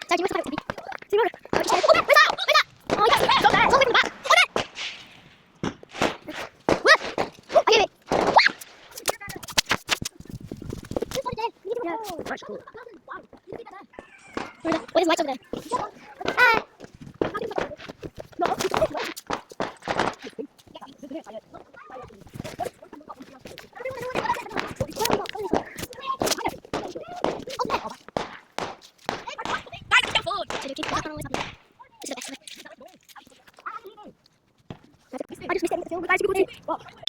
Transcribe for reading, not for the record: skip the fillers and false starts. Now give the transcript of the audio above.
잘 지금 사람 지금 어디 잘 오면 회사 회사 이거 저네 선생님 봐 오네 왜 아니 What is lights over there? Ah. I just missed it.